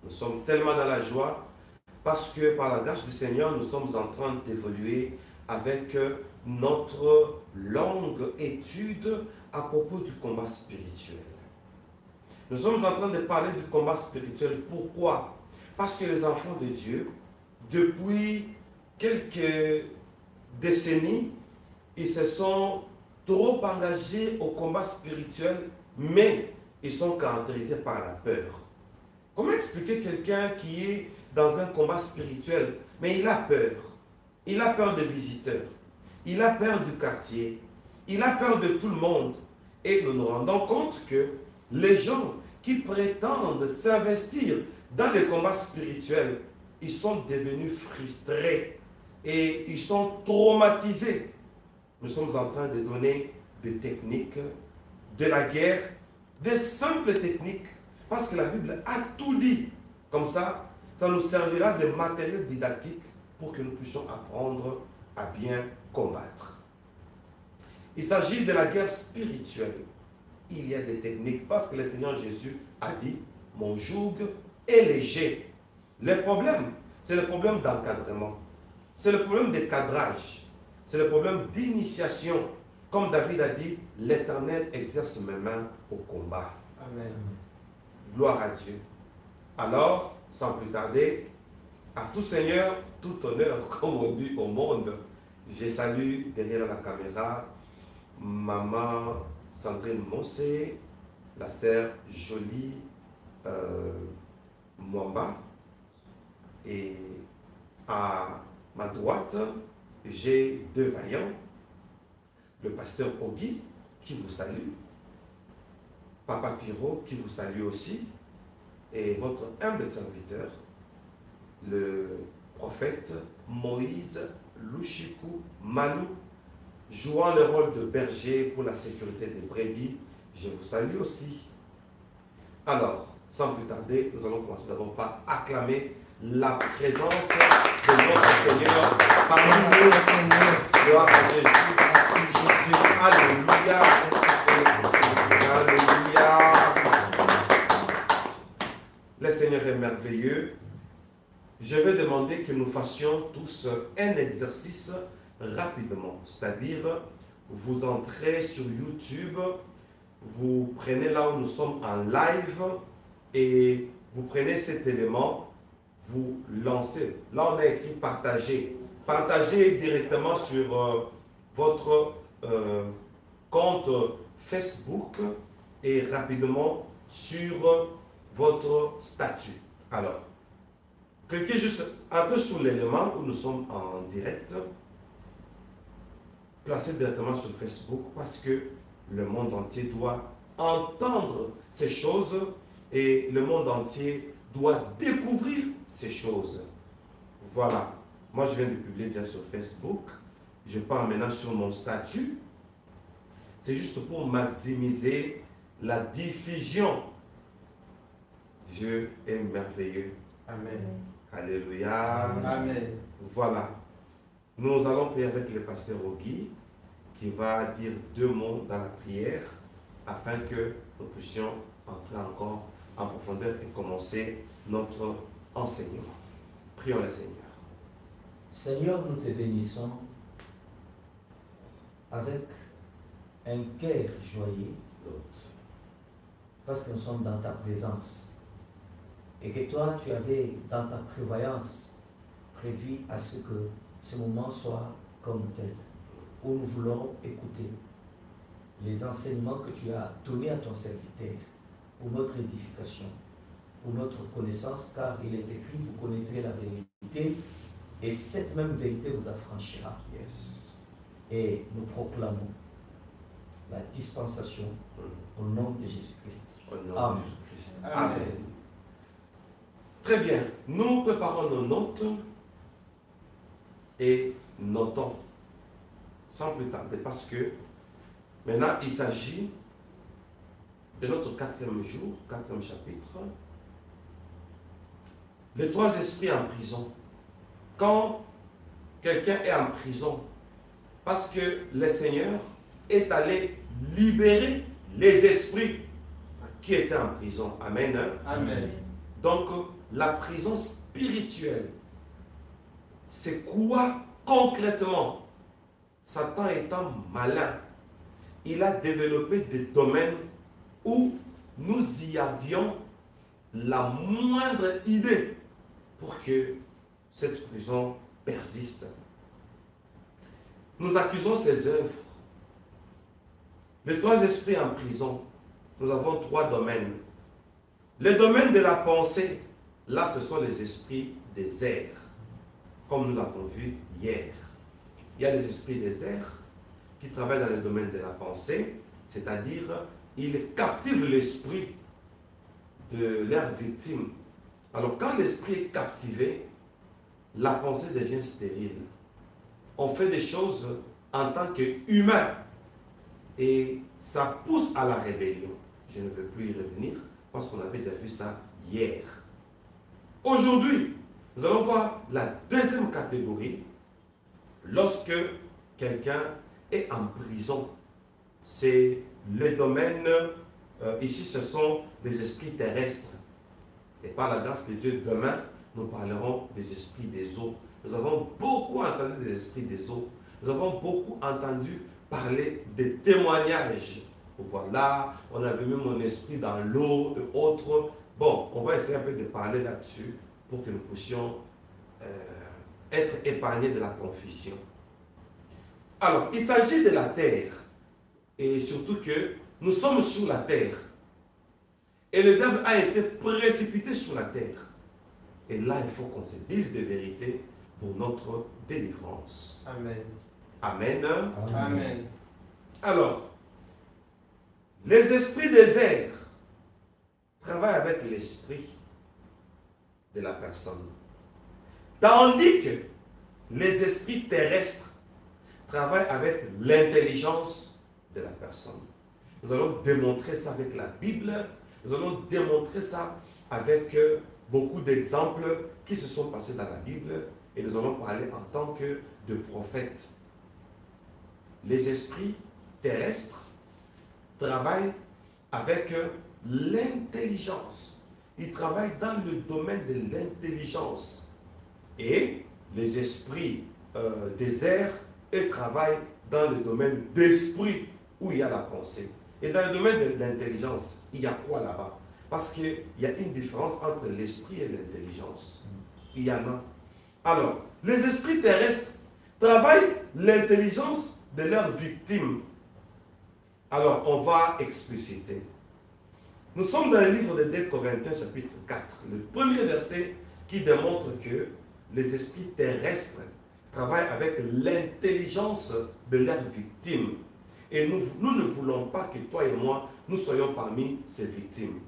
Nous sommes tellement dans la joie parce que par la grâce du Seigneur, nous sommes en train d'évoluer avec notre longue étude à propos du combat spirituel. Nous sommes en train de parler du combat spirituel. Pourquoi? Parce que les enfants de Dieu, depuis quelques décennies, ils se sont trop engagés au combat spirituel, mais ils sont caractérisés par la peur. Comment expliquer quelqu'un qui est dans un combat spirituel, mais il a peur? Il a peur des visiteurs, il a peur du quartier, il a peur de tout le monde. Et nous nous rendons compte que les gens qui prétendent s'investir dans les combats spirituels, ils sont devenus frustrés et ils sont traumatisés. Nous sommes en train de donner des techniques de la guerre, des simples techniques, parce que la Bible a tout dit. Comme ça, ça nous servira de matériel didactique pour que nous puissions apprendre à bien combattre. Il s'agit de la guerre spirituelle. Il y a des techniques parce que le Seigneur Jésus a dit « Mon joug est léger ». Le problème, c'est le problème d'encadrement. C'est le problème de cadrage. C'est le problème d'initiation. Comme David a dit, l'Éternel exerce mes mains au combat. Amen. Gloire à Dieu. Alors, sans plus tarder, à tout Seigneur, tout honneur, comme on dit au monde. Je salue derrière la caméra Maman Sandrine Mossé, la sœur Jolie Mwamba. Et à ma droite, j'ai deux vaillants. Le pasteur Ogi qui vous salue, Papa Piro qui vous salue aussi, et votre humble serviteur, le prophète Moïse Lushiku Manu, jouant le rôle de berger pour la sécurité des brebis. Je vous salue aussi. Alors, sans plus tarder, nous allons commencer d'abord par acclamer la présence de notre Seigneur parmi nous. Gloire à Jésus. Alléluia. Alléluia. Le Seigneur est merveilleux. Je vais demander que nous fassions tous un exercice rapidement. C'est-à-dire, vous entrez sur YouTube, vous prenez là où nous sommes en live et vous prenez cet élément, vous lancez. Là, on a écrit partager. Partagez directement sur votre compte Facebook et rapidement sur votre statut. Alors, cliquez juste un peu sur l'élément où nous sommes en direct. Placez directement sur Facebook parce que le monde entier doit entendre ces choses et le monde entier doit découvrir ces choses. Voilà. Moi, je viens de publier déjà sur Facebook. Je pars maintenant sur mon statut. C'est juste pour maximiser la diffusion. Dieu est merveilleux. Amen. Alléluia. Amen. Voilà. Nous allons prier avec le pasteur Ogi qui va dire 2 mots dans la prière afin que nous puissions entrer encore en profondeur et commencer notre enseignement. Prions le Seigneur. Seigneur, nous te bénissons avec un cœur joyeux parce que nous sommes dans ta présence et que toi, tu avais dans ta prévoyance prévu à ce que ce moment soit comme tel, où nous voulons écouter les enseignements que tu as donnés à ton serviteur pour notre édification, pour notre connaissance, car il est écrit, vous connaîtrez la vérité, et cette même vérité vous affranchira. Yes. Et nous proclamons la dispensation au nom de Jésus-Christ. Au nom Amen. de Jésus-Christ. Amen. Très bien. Nous préparons nos notes et notons sans plus tarder parce que maintenant il s'agit de notre 4e jour, 4e chapitre. Les 3 esprits en prison. Quand quelqu'un est en prison, parce que le Seigneur est allé libérer les esprits qui étaient en prison. Amen. Amen. Donc, la prison spirituelle, c'est quoi concrètement? Satan étant malin, il a développé des domaines où nous y avions la moindre idée pour que cette prison persiste. Nous accusons ses œuvres. Les trois esprits en prison, nous avons trois domaines. Le domaine de la pensée, là ce sont les esprits des airs, comme nous l'avons vu hier. Il y a les esprits des airs qui travaillent dans le domaine de la pensée, c'est-à-dire ils captivent l'esprit de leur victime. Alors quand l'esprit est captivé, la pensée devient stérile. On fait des choses en tant qu'humain et ça pousse à la rébellion. Je ne veux plus y revenir parce qu'on avait déjà vu ça hier. Aujourd'hui, nous allons voir la deuxième catégorie lorsque quelqu'un est en prison. C'est le domaine, ici ce sont les esprits terrestres. Et par la grâce de Dieu, demain, nous parlerons des esprits des eaux. Nous avons beaucoup entendu des esprits des eaux. Nous avons beaucoup entendu parler des témoignages. Voilà, on avait mis mon esprit dans l'eau et autres. Bon, on va essayer un peu de parler là-dessus pour que nous puissions être épargnés de la confusion. Alors, il s'agit de la terre. Et surtout que nous sommes sur la terre. Et le diable a été précipité sur la terre. Et là, il faut qu'on se dise des vérités pour notre délivrance. Amen. Amen. Amen. Alors, les esprits des airs travaillent avec l'esprit de la personne. Tandis que les esprits terrestres travaillent avec l'intelligence de la personne. Nous allons démontrer ça avec la Bible. Nous allons démontrer ça avec beaucoup d'exemples qui se sont passés dans la Bible. Et nous allons parler en tant que de prophètes. Les esprits terrestres travaillent avec l'intelligence. Ils travaillent dans le domaine de l'intelligence. Et les esprits des airs, ils travaillent dans le domaine d'esprit où il y a la pensée. Et dans le domaine de l'intelligence, il y a quoi là-bas? Parce qu'il y a une différence entre l'esprit et l'intelligence. Il y en a. Alors, les esprits terrestres travaillent l'intelligence de leurs victimes. Alors, on va expliciter. Nous sommes dans le livre de 2 Corinthiens, chapitre 4. Le premier verset qui démontre que les esprits terrestres travaillent avec l'intelligence de leurs victimes. Et nous ne voulons pas que toi et moi, nous soyons parmi ces victimes.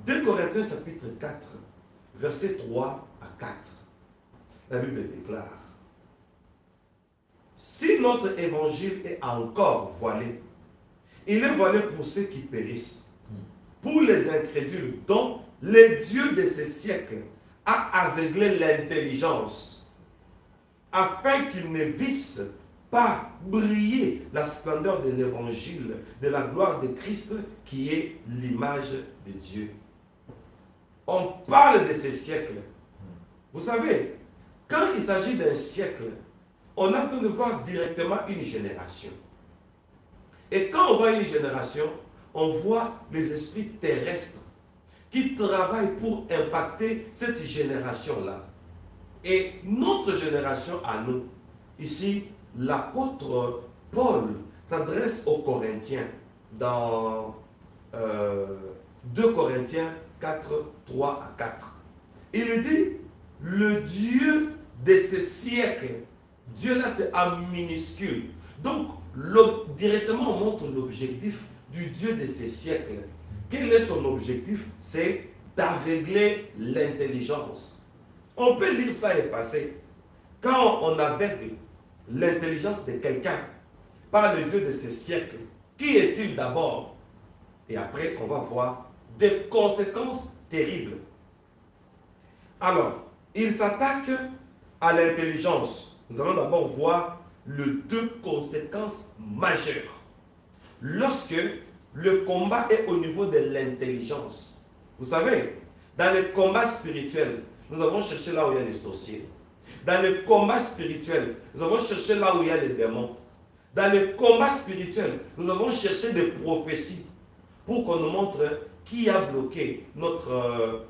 2 Corinthiens, chapitre 4, versets 3 à 4. La Bible déclare: si notre évangile est encore voilé, il est voilé pour ceux qui périssent, pour les incrédules dont le Dieu de ces siècles a aveuglé l'intelligence, afin qu'ils ne vissent pas briller la splendeur de l'évangile, de la gloire de Christ, qui est l'image de Dieu. On parle de ces siècles. Vous savez, quand il s'agit d'un siècle, on a besoin de voir directement une génération. Et quand on voit une génération, on voit les esprits terrestres qui travaillent pour impacter cette génération-là. Et notre génération à nous, ici, l'apôtre Paul s'adresse aux Corinthiens dans 2 Corinthiens 4, 3 à 4. Il dit, le Dieu de ce siècle, Dieu là c'est en minuscule. Donc, directement on montre l'objectif du Dieu de ces siècles. Quel est son objectif? C'est d'aveugler l'intelligence. On peut lire ça et passer. Quand on aveugle l'intelligence de quelqu'un par le Dieu de ces siècles, qui est-il d'abord? Et après, on va voir des conséquences terribles. Alors, il s'attaque à l'intelligence. Nous allons d'abord voir les deux conséquences majeures. Lorsque le combat est au niveau de l'intelligence, Vous savez, dans les combats spirituels, nous avons cherché là où il y a les sorciers. Dans les combats spirituels, nous avons cherché là où il y a les démons. Dans les combats spirituels, nous avons cherché des prophéties pour qu'on nous montre qui a bloqué notre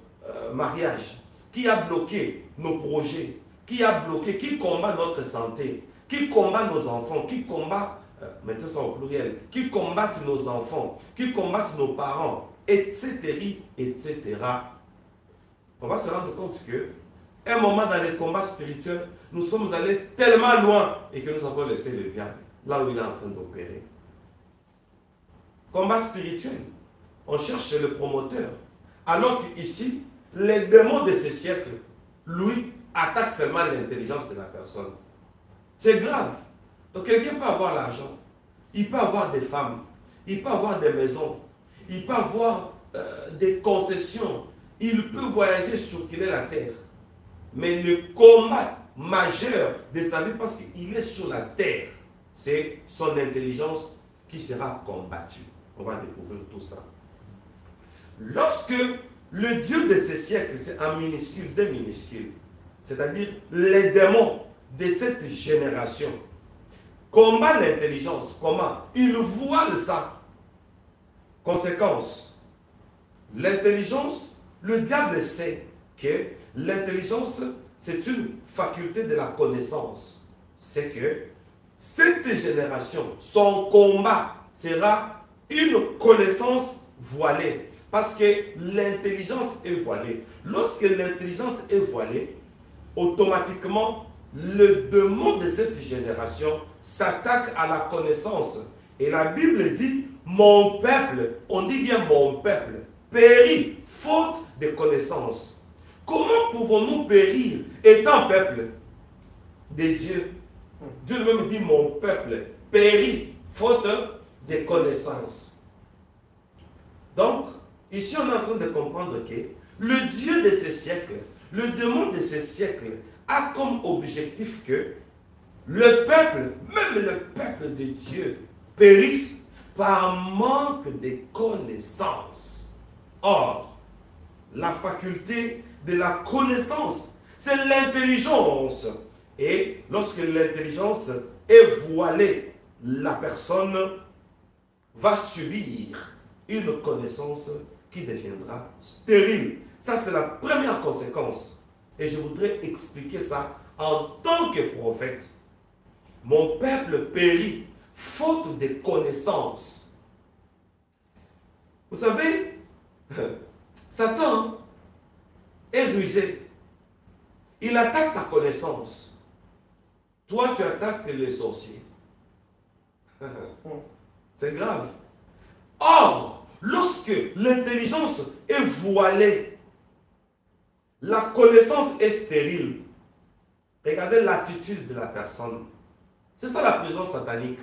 mariage, qui a bloqué nos projets, qui a bloqué, qui combat notre santé, qui combat nos enfants, qui combat, mettons ça au pluriel, qui combattent nos enfants, qui combattent nos parents, etc., etc. On va se rendre compte que, un moment dans les combats spirituels, nous sommes allés tellement loin et que nous avons laissé le diable là où il est en train d'opérer. Combat spirituel, on cherche le promoteur. Alors qu'ici, les démons de ce siècle, lui, attaquent seulement l'intelligence de la personne. C'est grave. Donc quelqu'un peut avoir l'argent, il peut avoir des femmes, il peut avoir des maisons, il peut avoir des concessions, il peut voyager sur quelle est la terre. Mais le combat majeur de sa vie, parce qu'il est sur la terre, c'est son intelligence qui sera combattue. On va découvrir tout ça. Lorsque le Dieu de ce siècle, c'est en minuscule, des minuscules, c'est-à-dire les démons de cette génération, combat l'intelligence, comment? Il voile ça. Conséquence, l'intelligence, le diable sait que l'intelligence, c'est une faculté de la connaissance. C'est que cette génération, son combat sera une connaissance voilée. Parce que l'intelligence est voilée. Lorsque l'intelligence est voilée, automatiquement, le démon de cette génération s'attaque à la connaissance. Et la Bible dit, mon peuple, on dit bien mon peuple, périt faute de connaissance. Comment pouvons-nous périr étant peuple de Dieu? Dieu lui-même dit, mon peuple périt faute de connaissance. Donc, ici on est en train de comprendre que le Dieu de ce siècle, le démon de ce siècle, a comme objectif que le peuple, même le peuple de Dieu, périsse par manque de connaissance. Or, la faculté de la connaissance, c'est l'intelligence. Et lorsque l'intelligence est voilée, la personne va subir une connaissance qui deviendra stérile. Ça, c'est la première conséquence. Et je voudrais expliquer ça en tant que prophète. Mon peuple périt faute de connaissance. Vous savez, Satan est rusé. Il attaque ta connaissance. Toi, tu attaques les sorciers. C'est grave. Or, lorsque l'intelligence est voilée, la connaissance est stérile. Regardez l'attitude de la personne. C'est ça la prison satanique.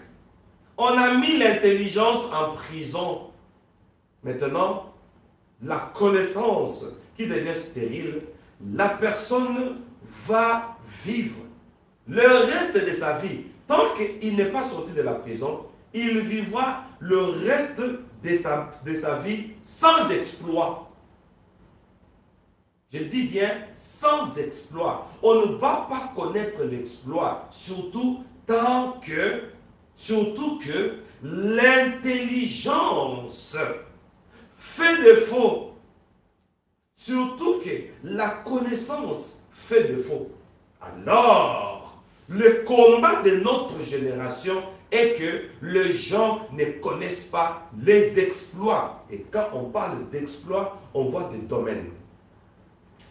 On a mis l'intelligence en prison. Maintenant, la connaissance qui devient stérile, la personne va vivre le reste de sa vie. Tant qu'il n'est pas sorti de la prison, il vivra le reste de sa vie sans exploit. Je dis bien sans exploit. On ne va pas connaître l'exploit, surtout que l'intelligence fait défaut. Surtout que la connaissance fait défaut. Alors, le combat de notre génération est que les gens ne connaissent pas les exploits. Et quand on parle d'exploits, on voit des domaines.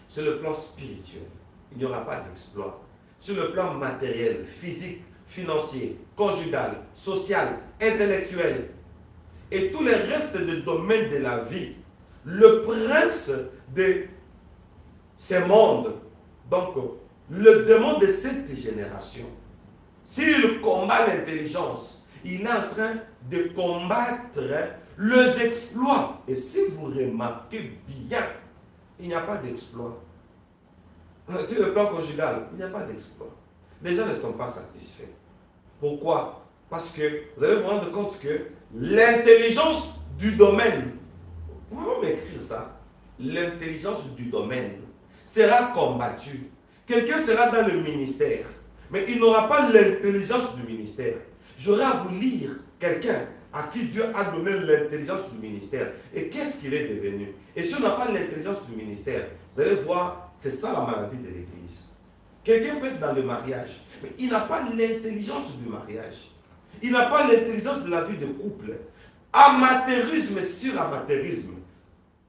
Sur le plan spirituel, il n'y aura pas d'exploit. Sur le plan matériel, physique, financier, conjugal, social, intellectuel et tous les restes de domaines de la vie, le prince de ce monde, donc le démon de cette génération, s'il combat l'intelligence, il est en train de combattre les exploits. Et si vous remarquez bien, il n'y a pas d'exploit. Sur le plan conjugal, il n'y a pas d'exploit. Les gens ne sont pas satisfaits. Pourquoi? Parce que vous allez vous rendre compte que l'intelligence du domaine, vous pouvez m'écrire ça, l'intelligence du domaine sera combattue. Quelqu'un sera dans le ministère, mais il n'aura pas l'intelligence du ministère. J'aurai à vous lire quelqu'un à qui Dieu a donné l'intelligence du ministère. Et qu'est-ce qu'il est devenu? Et si on n'a pas l'intelligence du ministère, vous allez voir, c'est ça la maladie de l'Église. Quelqu'un peut être dans le mariage, mais il n'a pas l'intelligence du mariage. Il n'a pas l'intelligence de la vie de couple. Amateurisme sur amateurisme.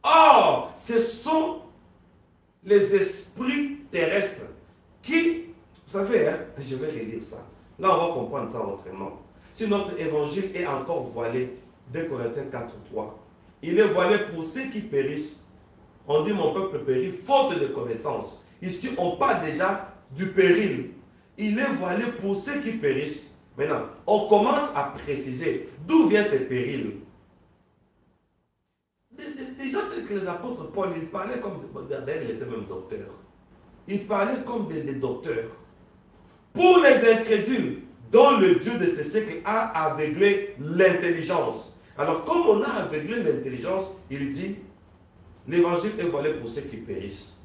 Or, ce sont les esprits terrestres qui, vous savez, hein, je vais relire ça. Là, on va comprendre ça autrement. Si notre évangile est encore voilé, 2 Corinthiens 4, 3, il est voilé pour ceux qui périssent. On dit mon peuple périt faute de connaissance. Ici, on parle déjà du péril. Il est voilé pour ceux qui périssent. Maintenant, on commence à préciser d'où vient ce péril. Des gens tels que les apôtres Paul, ils parlaient comme d'ailleurs, il était même docteur. Ils parlaient comme des docteurs. Pour les incrédules, dont le Dieu de ce siècle a aveuglé l'intelligence. Alors, comme on a aveuglé l'intelligence, il dit, l'évangile est voilé pour ceux qui périssent.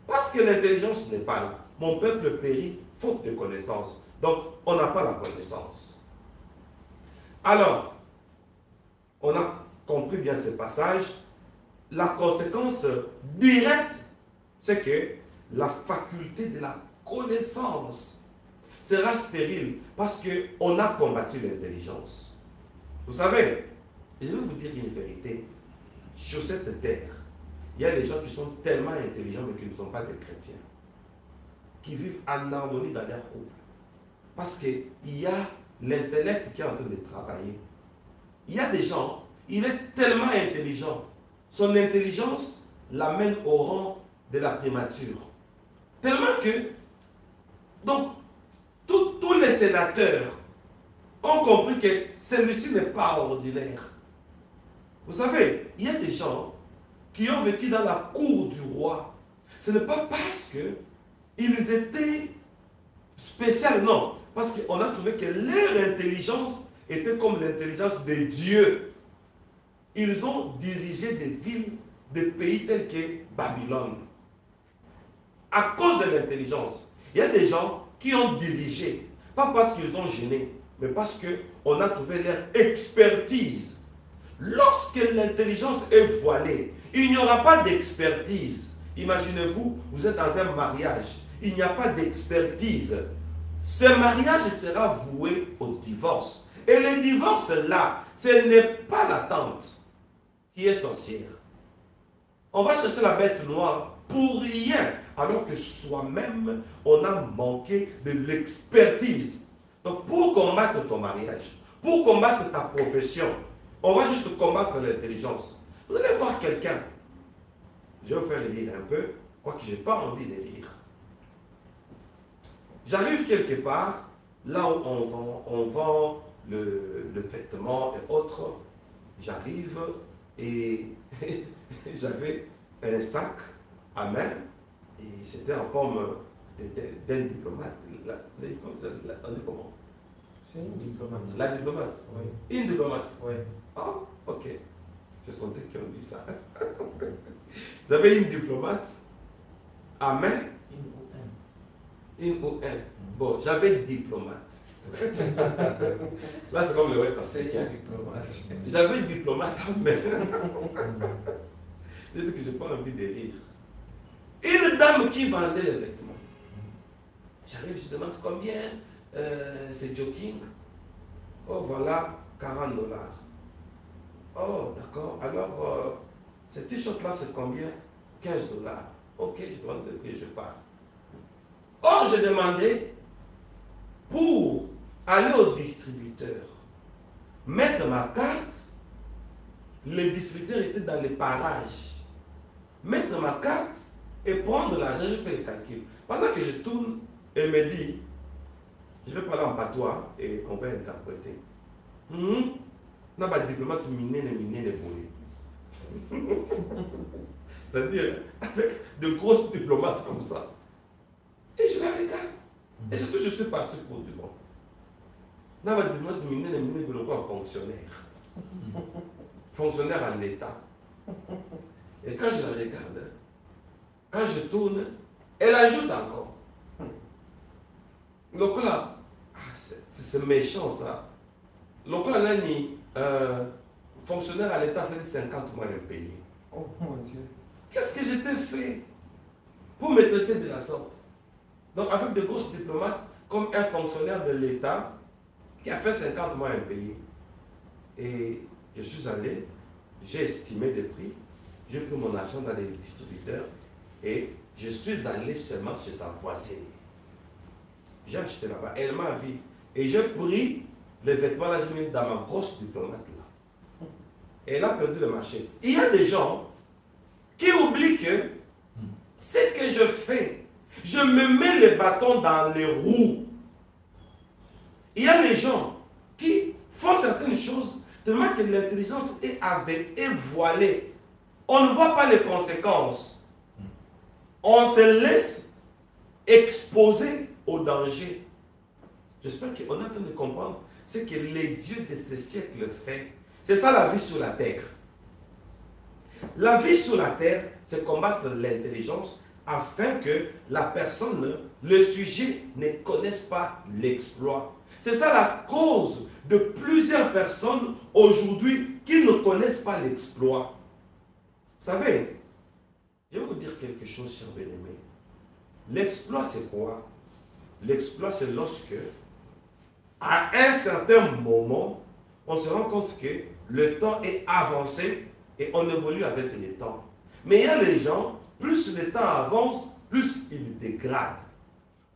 Parce que l'intelligence n'est pas là. Mon peuple périt faute de connaissance. Donc, on n'a pas la connaissance. Alors, on a compris bien ce passage. La conséquence directe, c'est que la faculté de la connaissance sera stérile parce qu'on a combattu l'intelligence. Vous savez, je vais vous dire une vérité. Sur cette terre, il y a des gens qui sont tellement intelligents mais qui ne sont pas des chrétiens. Qui vivent en harmonie dans leur couple. Parce qu'il y a l'intellect qui est en train de travailler. Il y a des gens, il est tellement intelligent. Son intelligence l'amène au rang de la primature. Tellement que, donc, tous les sénateurs ont compris que celui-ci n'est pas ordinaire. Vous savez, il y a des gens qui ont vécu dans la cour du roi. Ce n'est pas parce qu'ils étaient spéciaux, non. Parce qu'on a trouvé que leur intelligence était comme l'intelligence de Dieu. Ils ont dirigé des villes, des pays tels que Babylone. À cause de l'intelligence. Il y a des gens qui ont dirigé, pas parce qu'ils ont gêné, mais parce qu'on a trouvé leur expertise. Lorsque l'intelligence est voilée, il n'y aura pas d'expertise. Imaginez-vous, vous êtes dans un mariage, il n'y a pas d'expertise. Ce mariage sera voué au divorce. Et le divorce là, ce n'est pas la tante qui est sorcière. On va chercher la bête noire pour rien, alors que soi-même, on a manqué de l'expertise. Donc pour combattre ton mariage, pour combattre ta profession, on va juste combattre l'intelligence. Vous allez voir quelqu'un, je vais vous faire lire un peu, quoique je n'ai pas envie de lire. J'arrive quelque part, là où on vend le vêtement et autres. J'arrive et j'avais un sac à main et c'était en forme d'un diplomate. On dit comment? C'est une diplomate. La diplomate? Oui. Une diplomate? Oui. Ah, ok. Ce sont eux qui ont dit ça. Vous avez une diplomate à main? Une ou un. Bon, j'avais diplomate. Là, c'est comme le West africain. J'avais une diplomate à main. Je dis que je n'ai pas envie de rire. Une dame qui vendait les vêtements. J'arrive, je demande combien c'est jogging. Oh, voilà, $40. Oh, d'accord. Alors, cette t-shirt-là, c'est combien? $15. Ok, je demande le prix, je pars. Oh, j'ai demandé pour aller au distributeur, mettre ma carte. Le distributeur était dans les parages. Mettre ma carte et prendre l'argent, je fais le calcul. Pendant que je tourne, elle me dit, je vais parler en patois et on va interpréter. N'a pas de diplomate miné les volets. C'est-à-dire, avec de grosses diplomates comme ça. Et je la regarde. Et surtout, je suis parti pour du bon. N'a pas de diplomate miné les volets fonctionnaire. Fonctionnaire à l'État. Et quand je la regarde, quand je tourne, elle ajoute encore. Lokola, c'est méchant ça. Lokola Nani, fonctionnaire à l'État, c'est 50 mois impayés. Oh mon Dieu. Qu'est-ce que je t'ai fait pour me traiter de la sorte? Donc, avec de grosses diplomates, comme un fonctionnaire de l'État qui a fait 50 mois impayés. Et je suis allé, j'ai estimé les prix, j'ai pris mon argent dans les distributeurs et je suis allé seulement chez sa voisine. J'ai acheté là-bas, elle m'a vu et j'ai pris les vêtements là, j'ai mis dans ma grosse diplomate là. Et elle a perdu le marché. Il y a des gens qui oublient que ce que je fais, je me mets les bâtons dans les roues. Il y a des gens qui font certaines choses tellement que l'intelligence est voilée. On ne voit pas les conséquences. On se laisse exposer au danger. J'espère qu'on est en train de comprendre ce que les dieux de ce siècle font. C'est ça la vie sur la terre. La vie sur la terre, c'est combattre l'intelligence afin que la personne, le sujet, ne connaisse pas l'exploit. C'est ça la cause de plusieurs personnes aujourd'hui qui ne connaissent pas l'exploit. Vous savez, je vais vous dire quelque chose, cher bien-aimé. L'exploit, c'est quoi? L'exploit, c'est lorsque, à un certain moment, on se rend compte que le temps est avancé et on évolue avec le temps. Mais il y a les gens, plus le temps avance, plus ils dégradent.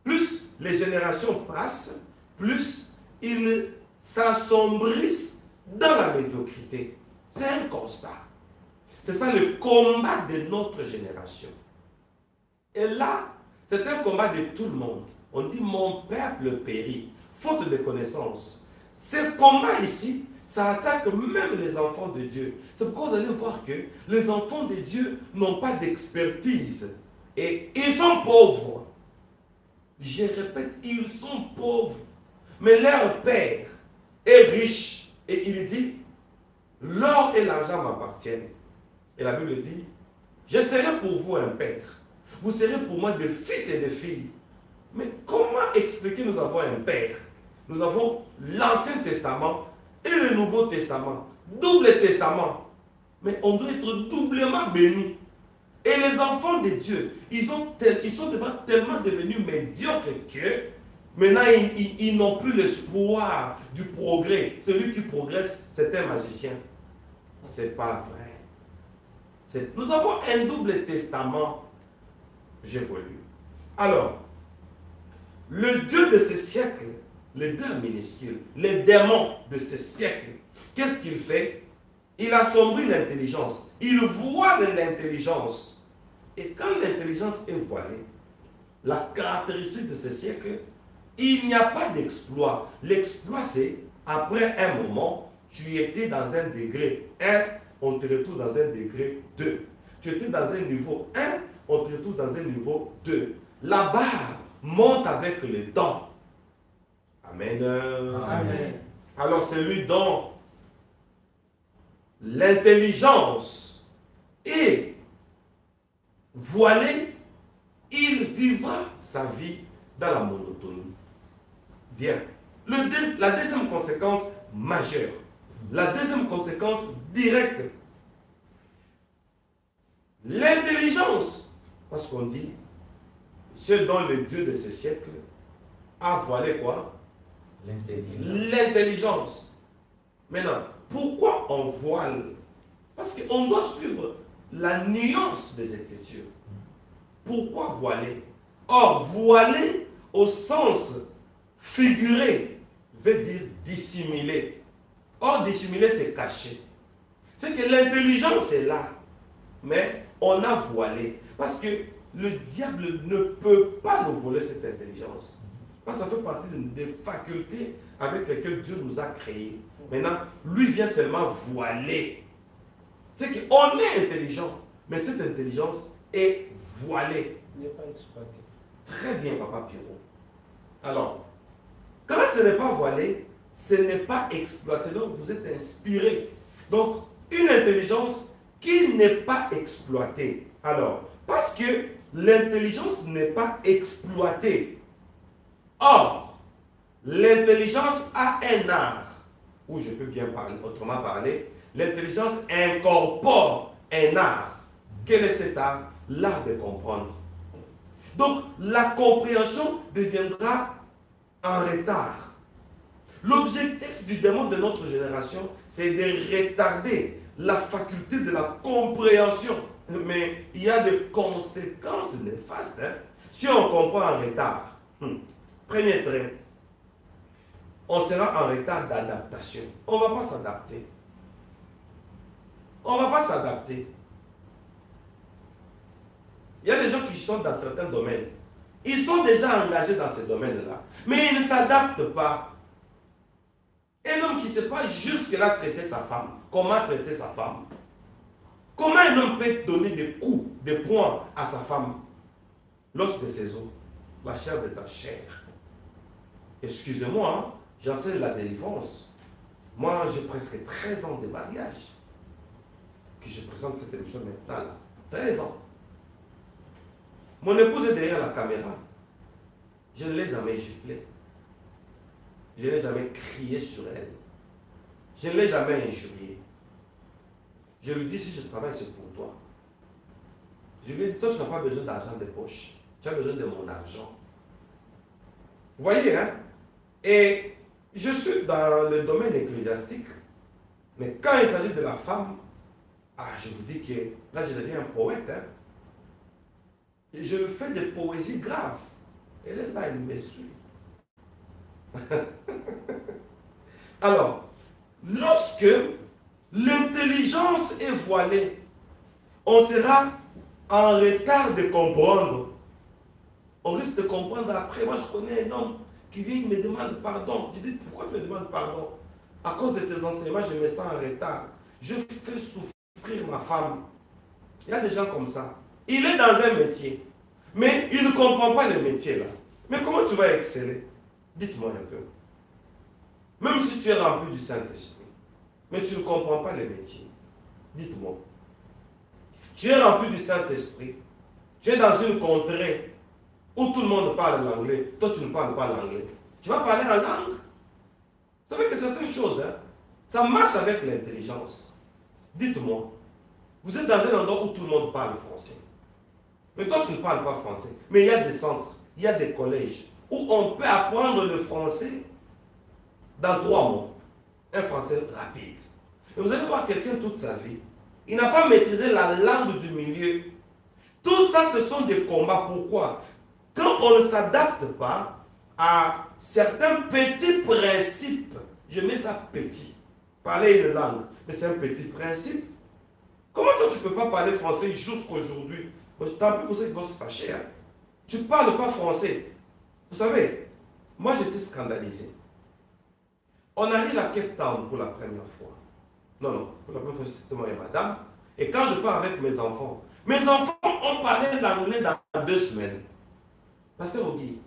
Plus les générations passent, plus ils s'assombrissent dans la médiocrité. C'est un constat. C'est ça le combat de notre génération. Et là, c'est un combat de tout le monde. On dit mon peuple périt, faute de connaissances. Ce combat ici, ça attaque même les enfants de Dieu. C'est pourquoi vous allez voir que les enfants de Dieu n'ont pas d'expertise. Et ils sont pauvres. Je répète, ils sont pauvres. Mais leur père est riche. Et il dit, l'or et l'argent m'appartiennent. Et la Bible dit, je serai pour vous un père. Vous serez pour moi des fils et des filles. Mais comment expliquer nous avons un père? Nous avons l'Ancien Testament et le Nouveau Testament. Double testament. Mais on doit être doublement béni. Et les enfants de Dieu, ils sont tellement devenus médiocres que maintenant ils n'ont plus l'espoir du progrès. Celui qui progresse, c'est un magicien. Ce n'est pas vrai. Nous avons un double testament. J'évolue. Alors, le Dieu de ce siècle, le Dieu minuscule, les démons de ce siècle, qu'est-ce qu'il fait? Il assombrit l'intelligence. Il voile l'intelligence. Et quand l'intelligence est voilée, la caractéristique de ce siècle, il n'y a pas d'exploit. L'exploit, c'est après un moment, tu étais dans un degré 1, on te retrouve dans un degré 2. Tu étais dans un niveau 1, on te retrouve dans un niveau 2. La barre monte avec le temps. Amen. Amen. Alors celui dont l'intelligence est voilée, il vivra sa vie dans la monotonie. Bien. La deuxième conséquence majeure, la deuxième conséquence directe, l'intelligence, parce qu'on dit, ce dont le Dieu de ce siècle a voilé quoi? L'intelligence. Maintenant, pourquoi on voile? Parce qu'on doit suivre la nuance des Écritures. Pourquoi voiler? Or, voiler au sens figuré veut dire dissimuler. Or, dissimuler, c'est cacher. C'est que l'intelligence est là, mais on a voilé. Parce que le diable ne peut pas nous voler cette intelligence. Parce que ça fait partie des facultés avec lesquelles Dieu nous a créés. Maintenant, lui vient seulement voiler. C'est qu'on est intelligent, mais cette intelligence est voilée. Il n'est pas exploité. Très bien, Papa Pierrot. Alors, quand ce n'est pas voilé, ce n'est pas exploité. Donc, vous êtes inspiré. Donc, une intelligence qui n'est pas exploité. Alors, parce que l'intelligence n'est pas exploitée. Or, l'intelligence a un art, ou je peux bien parler, autrement parler, l'intelligence incorpore un art. Quel est cet art? L'art de comprendre. Donc, la compréhension deviendra en retard. L'objectif du démon de notre génération, c'est de retarder la faculté de la compréhension. Mais il y a des conséquences néfastes. Hein? Si on comprend en retard, premier trait, on sera en retard d'adaptation. On ne va pas s'adapter. On ne va pas s'adapter. Il y a des gens qui sont dans certains domaines. Ils sont déjà engagés dans ces domaines-là. Mais ils ne s'adaptent pas. Un homme qui ne sait pas jusque-là traiter sa femme, comment traiter sa femme, comment un homme peut donner des coups, des points à sa femme, l'os de ses os, la chair de sa chair. Excusez-moi, hein, j'enseigne la délivrance. Moi, j'ai presque 13 ans de mariage. Que je présente cette émission maintenant là. 13 ans. Mon épouse est derrière la caméra. Je ne l'ai jamais giflée. Je n'ai jamais crié sur elle. Je ne l'ai jamais injuriée. Je lui dis, si je travaille, c'est pour toi. Je lui ai dit, toi, tu n'as pas besoin d'argent de poche. Tu as besoin de mon argent. Vous voyez, hein? Et je suis dans le domaine ecclésiastique. Mais quand il s'agit de la femme, je vous dis que là, je deviens un poète. Hein? Et je fais des poésies graves. Elle est là, elle me suit. Alors, lorsque l'intelligence est voilée, on sera en retard de comprendre. On risque de comprendre après. Moi, je connais un homme qui vient, il me demande pardon. Je dis, pourquoi tu me demandes pardon? À cause de tes enseignements, je me sens en retard. Je fais souffrir ma femme. Il y a des gens comme ça. Il est dans un métier, mais il ne comprend pas le métier là. Mais comment tu vas exceller? Dites-moi un peu. Même si tu es rempli du Saint-Esprit, mais tu ne comprends pas le métier. Dites-moi. Tu es rempli du Saint-Esprit. Tu es dans une contrée où tout le monde parle l'anglais. Toi, tu ne parles pas l'anglais. Tu vas parler en langue. Vous savez que certaines choses, hein, ça marche avec l'intelligence. Dites-moi. Vous êtes dans un endroit où tout le monde parle français. Mais toi, tu ne parles pas français. Mais il y a des centres, il y a des collèges où on peut apprendre le français dans 3 mois. Un français rapide. Et vous allez voir quelqu'un toute sa vie. Il n'a pas maîtrisé la langue du milieu. Tout ça, ce sont des combats. Pourquoi? Quand on ne s'adapte pas à certains petits principes, je mets ça petit. Parler une langue, mais c'est un petit principe. Comment toi tu ne peux pas parler français jusqu'aujourd'hui? Tant pis pour ceux qui vont se fâcher. Hein? Tu ne parles pas français. Vous savez, moi j'étais scandalisé. On arrive à Cape Town pour la première fois. Non, pour la première fois c'était moi et madame. Et quand je pars avec mes enfants ont parlé l'anglais dans 2 semaines. Pasteur Ogi,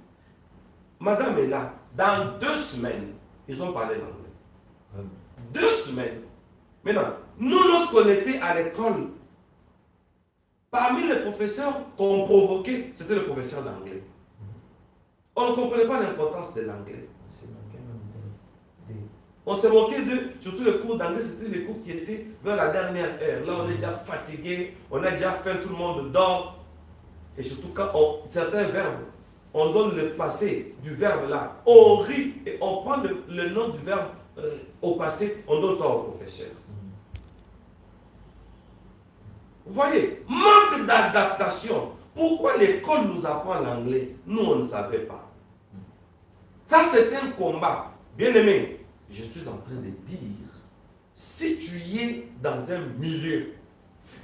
madame est là. Dans 2 semaines, ils ont parlé l'anglais. 2 semaines. Maintenant, nous, lorsqu'on était à l'école, parmi les professeurs qu'on provoquait, c'était le professeur d'anglais. On ne comprenait pas l'importance de l'anglais. On se moquait d'eux, surtout les cours d'anglais, c'était les cours qui étaient vers la dernière heure. Là, on est déjà fatigué, on a déjà faim, tout le monde dort. Et surtout quand certains verbes, on donne le passé du verbe là, on rit et on prend le nom du verbe au passé, on donne ça au professeur. Vous voyez, manque d'adaptation. Pourquoi l'école nous apprend l'anglais? Nous, on ne savait pas. Ça, c'est un combat. Bien aimé, je suis en train de dire, si tu es dans un milieu,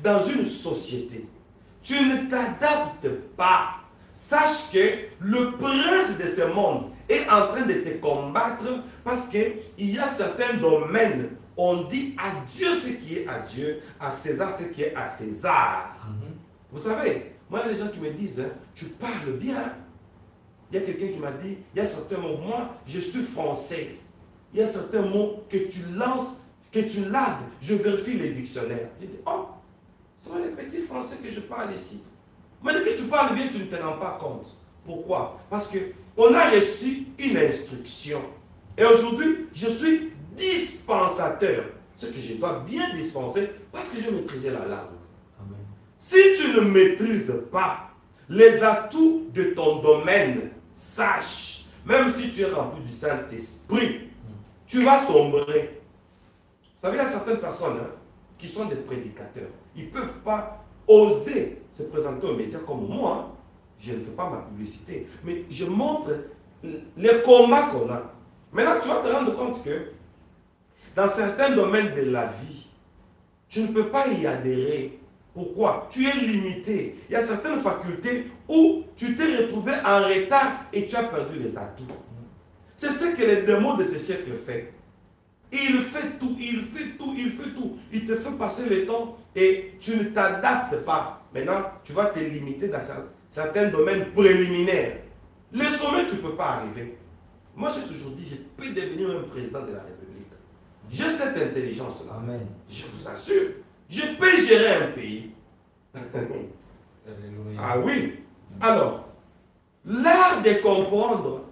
dans une société, tu ne t'adaptes pas, sache que le prince de ce monde est en train de te combattre parce qu'il y a certains domaines, on dit à Dieu ce qui est à Dieu, à César ce qui est à César. Vous savez, moi, il y a des gens qui me disent, hein, tu parles bien. Il y a quelqu'un qui m'a dit, il y a certains mots, moi, je suis français. Il y a certains mots que tu lances, que tu largues, je vérifie les dictionnaires. J'ai dit, oh, Ce sont les petits français que je parle ici. Mais dès que tu parles bien, tu ne te rends pas compte. Pourquoi? Parce qu'on a reçu une instruction. Et aujourd'hui, je suis dispensateur. Ce que je dois bien dispenser parce que je maîtrisais la langue. Amen. Si tu ne maîtrises pas les atouts de ton domaine, sache, même si tu es rempli du Saint-Esprit, tu vas sombrer. Vous savez, il y a certaines personnes qui sont des prédicateurs. Ils ne peuvent pas oser se présenter aux médias comme moi. Je ne fais pas ma publicité, mais je montre les combats qu'on a. Maintenant, tu vas te rendre compte que dans certains domaines de la vie, tu ne peux pas y adhérer. Pourquoi? Tu es limité. Il y a certaines facultés où tu t'es retrouvé en retard et tu as perdu les atouts. C'est ce que les démons de ce siècle font. Il fait tout, il fait tout, il fait tout. Il te fait passer le temps et tu ne t'adaptes pas. Maintenant, tu vas te limiter dans certains domaines préliminaires. Les sommets, tu ne peux pas arriver. Moi, j'ai toujours dit, je peux devenir un président de la République. J'ai cette intelligence-là. Amen. Je vous assure, je peux gérer un pays. Alléluia. Ah oui. Alors, l'art de comprendre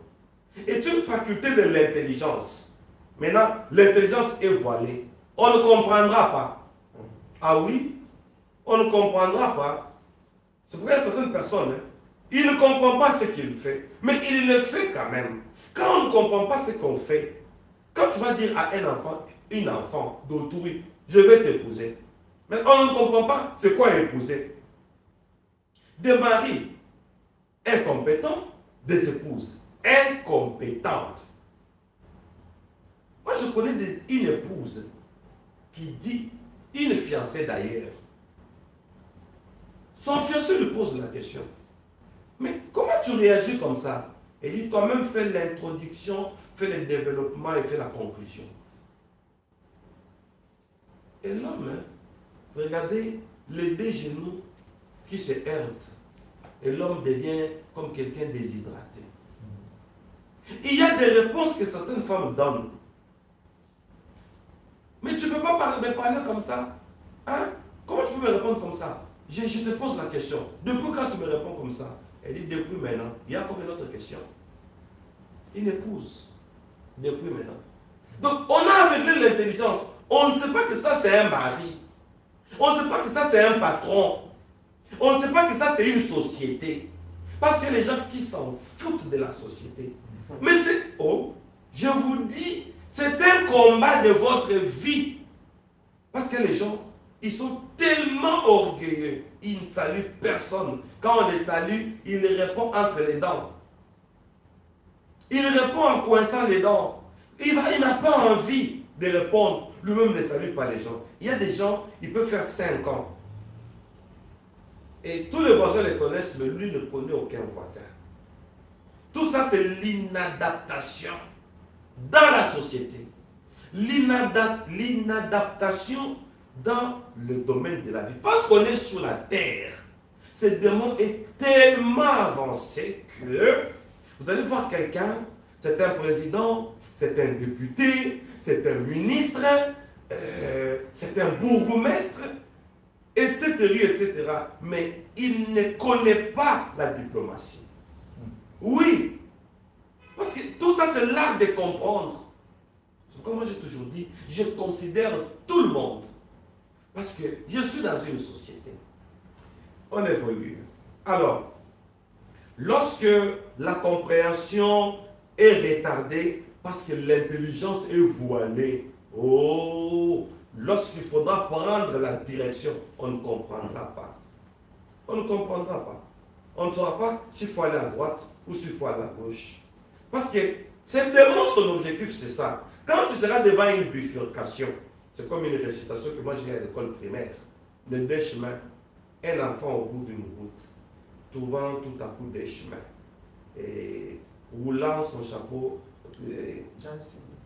est une faculté de l'intelligence. Maintenant, l'intelligence est voilée. On ne comprendra pas. Ah oui, on ne comprendra pas. C'est pourquoi il y a certaines personnes, ils ne comprennent pas ce qu'ils font, mais ils le font quand même. Quand on ne comprend pas ce qu'on fait, quand tu vas dire à un enfant, une enfant d'autrui, je vais t'épouser. Mais on ne comprend pas c'est quoi épouser. Des maris incompétents, des épouses incompétentes. Moi, je connais une épouse qui dit, une fiancée d'ailleurs, son fiancé lui pose la question, mais comment tu réagis comme ça? Elle dit, toi-même fais l'introduction, fais le développement et fais la conclusion. Et l'homme, regardez les deux genoux qui se heurtent. Et l'homme devient comme quelqu'un déshydraté. Il y a des réponses que certaines femmes donnent. Mais tu ne peux pas me parler comme ça. Hein? Comment tu peux me répondre comme ça? Je te pose la question. Depuis quand tu me réponds comme ça? Elle dit, depuis maintenant. Il y a encore une autre question. Une épouse. Depuis maintenant. Donc, on a avec l'intelligence. On ne sait pas que ça, c'est un mari. On ne sait pas que ça, c'est un patron. On ne sait pas que ça, c'est une société. Parce que les gens qui s'en foutent de la société. Mais c'est... Oh, je vous dis, c'est un combat de votre vie. Parce que les gens, ils sont tellement orgueilleux. Ils ne saluent personne. Quand on les salue, ils les répondent entre les dents. Il répond en coinçant les dents. Il n'a pas envie de répondre. Lui-même ne salue pas les gens. Il y a des gens, ils peuvent faire 5 ans. Et tous les voisins les connaissent, mais lui ne connaît aucun voisin. Tout ça, c'est l'inadaptation dans la société. L'inadaptation dans le domaine de la vie. Parce qu'on est sur la terre, ce démon est tellement avancé que vous allez voir quelqu'un, c'est un président, c'est un député, c'est un ministre, c'est un bourgmestre, etc., etc. Mais il ne connaît pas la diplomatie. Oui, parce que tout ça, c'est l'art de comprendre. C'est comme moi j'ai toujours dit, je considère tout le monde. Parce que je suis dans une société. On évolue. Alors, lorsque la compréhension est retardée, parce que l'intelligence est voilée, oh, lorsqu'il faudra prendre la direction, on ne comprendra pas. On ne comprendra pas. On ne saura pas s'il faut aller à droite ou s'il faut aller à gauche. Parce que c'est tellement son objectif, c'est ça. Quand tu seras devant une bifurcation, c'est comme une récitation que moi j'ai à l'école primaire, de 2 chemins, un enfant au bout d'une route, trouvant tout à coup des chemins, et roulant son chapeau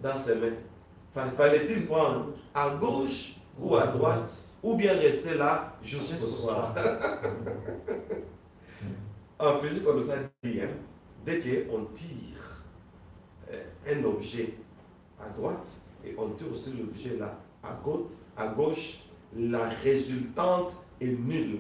dans ses mains. Fallait-il prendre à gauche ou à droite, ou bien rester là jusqu'au soir? En physique, on nous a dit, hein, dès qu'on tire un objet à droite et on tire aussi l'objet là à gauche, la résultante est nul.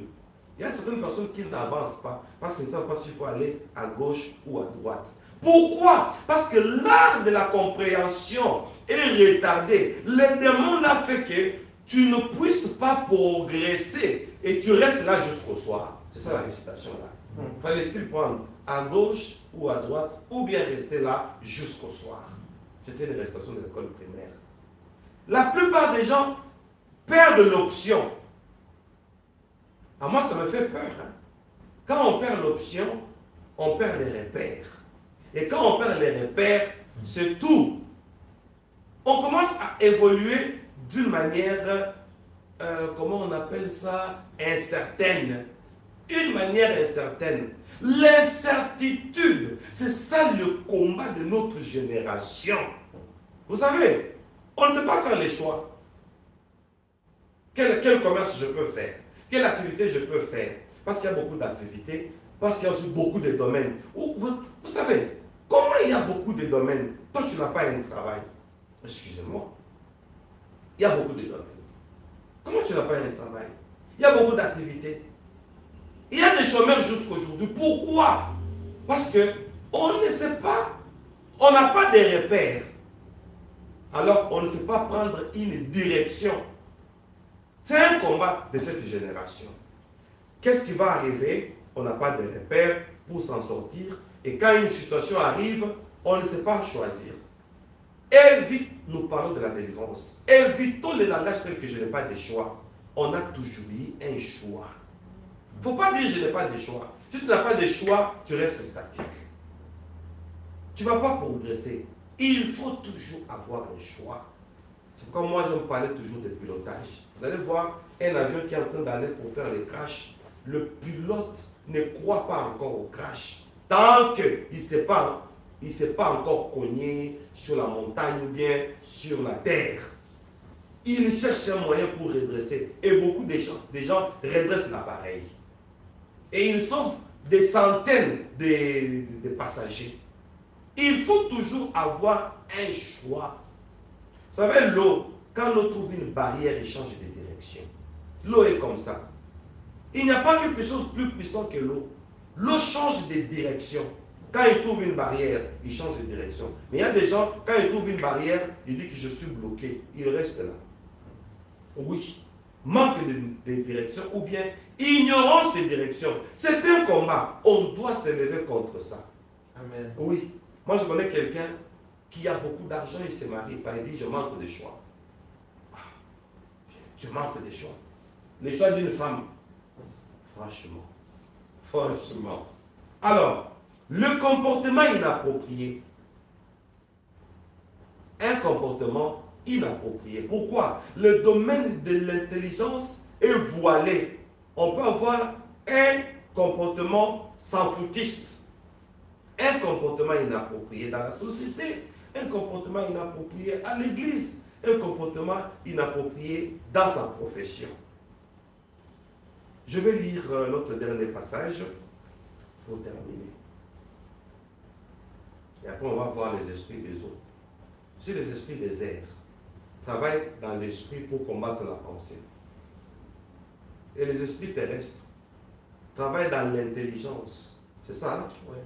Il y a certaines personnes qui n'avancent pas parce qu'ils ne savent pas s'il faut aller à gauche ou à droite. Pourquoi? Parce que l'art de la compréhension est retardé. Le démon l'a fait que tu ne puisses pas progresser et tu restes là jusqu'au soir. C'est ça la récitation là. Fallait-il prendre à gauche ou à droite ou bien rester là jusqu'au soir? C'était une récitation de l'école primaire. La plupart des gens perdent l'option. À moi, ça me fait peur. Hein. Quand on perd l'option, on perd les repères. Et quand on perd les repères, c'est tout. On commence à évoluer d'une manière, comment on appelle ça, incertaine. Une manière incertaine. L'incertitude, c'est ça le combat de notre génération. Vous savez, on ne sait pas faire les choix. Quel commerce je peux faire? Quelle activité je peux faire? Parce qu'il y a beaucoup d'activités, parce qu'il y a aussi beaucoup de domaines. Vous savez, comment il y a beaucoup de domaines? Toi, tu n'as pas un travail. Excusez-moi. Il y a beaucoup de domaines. Comment tu n'as pas un travail? Il y a beaucoup d'activités. Il y a des chômeurs jusqu'aujourd'hui. Pourquoi? Parce qu'on ne sait pas. On n'a pas de repères. Alors, on ne sait pas prendre une direction. C'est un combat de cette génération. Qu'est-ce qui va arriver? On n'a pas de repères pour s'en sortir. Et quand une situation arrive, on ne sait pas choisir. Nous parlons de la délivrance. Évitons le langage tel que je n'ai pas de choix. On a toujours eu un choix. Il ne faut pas dire je n'ai pas de choix. Si tu n'as pas de choix, tu restes statique. Tu ne vas pas progresser. Il faut toujours avoir un choix. C'est comme moi, je me parlais toujours de pilotage. Vous allez voir un avion qui est en train d'aller pour faire le crash. Le pilote ne croit pas encore au crash. Tant qu'il ne s'est pas encore cogné sur la montagne ou bien sur la terre. Il cherche un moyen pour redresser. Et beaucoup de gens redressent l'appareil. Et ils sauvent des centaines de passagers. Il faut toujours avoir un choix. Vous savez, l'eau, quand l'eau trouve une barrière, elle change de direction. L'eau est comme ça. Il n'y a pas quelque chose de plus puissant que l'eau. L'eau change de direction. Quand il trouve une barrière, il change de direction. Mais il y a des gens, quand ils trouvent une barrière, ils disent que je suis bloqué. Il reste là. Oui. Manque de direction ou bien ignorance de direction. C'est un combat. On doit se lever contre ça. Amen. Oui. Moi, je connais quelqu'un qui a beaucoup d'argent, il se marie pas. Il dit, je manque de choix. Tu manques de choix. Le choix d'une femme. Franchement. Franchement. Alors, le comportement inapproprié. Un comportement inapproprié. Pourquoi? Le domaine de l'intelligence est voilé. On peut avoir un comportement sans foutiste. Un comportement inapproprié dans la société, un comportement inapproprié à l'église, un comportement inapproprié dans sa profession. Je vais lire notre dernier passage pour terminer. Et après, on va voir les esprits des eaux. C'est les esprits des airs. Travaillent dans l'esprit pour combattre la pensée. Et les esprits terrestres travaillent dans l'intelligence. C'est ça, hein? Oui.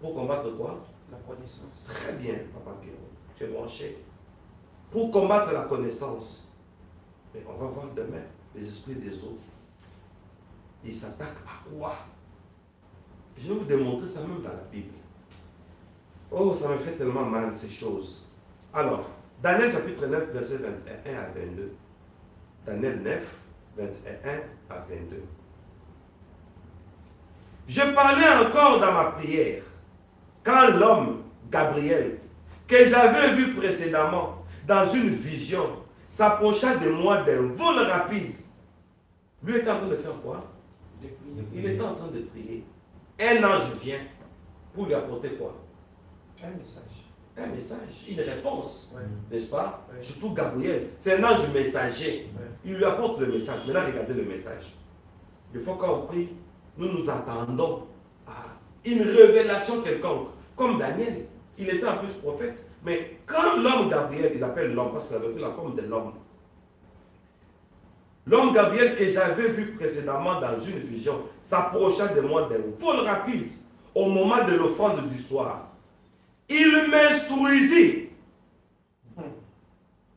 Pour combattre quoi? La connaissance. Très bien, Papa Pierrot. Tu es branché. Pour combattre la connaissance. Mais on va voir demain les esprits des eaux. Ils s'attaquent à quoi? Je vais vous démontrer ça même dans la Bible. Oh, ça me fait tellement mal ces choses. Alors, Daniel chapitre 9, verset 21 à 22. Daniel 9, 21 à 22. Je parlais encore dans ma prière quand l'homme, Gabriel, que j'avais vu précédemment dans une vision, s'approcha de moi d'un vol rapide. Lui était en train de faire quoi? Il était en train de prier. Un ange vient pour lui apporter quoi? Un message. Un message, une réponse, Ouais. n'est-ce pas? Ouais. Surtout Gabriel, c'est un ange messager. Ouais. Il lui apporte le message. Maintenant, regardez le message. Des fois, quand on prie, nous nous attendons à une révélation quelconque. Comme Daniel, il était en plus prophète. Mais quand l'homme Gabriel, il appelle l'homme parce qu'il avait pris la forme de l'homme, L'homme Gabriel que j'avais vu précédemment dans une vision s'approcha de moi d'un vol rapide au moment de l'offrande du soir. Il m'instruisit.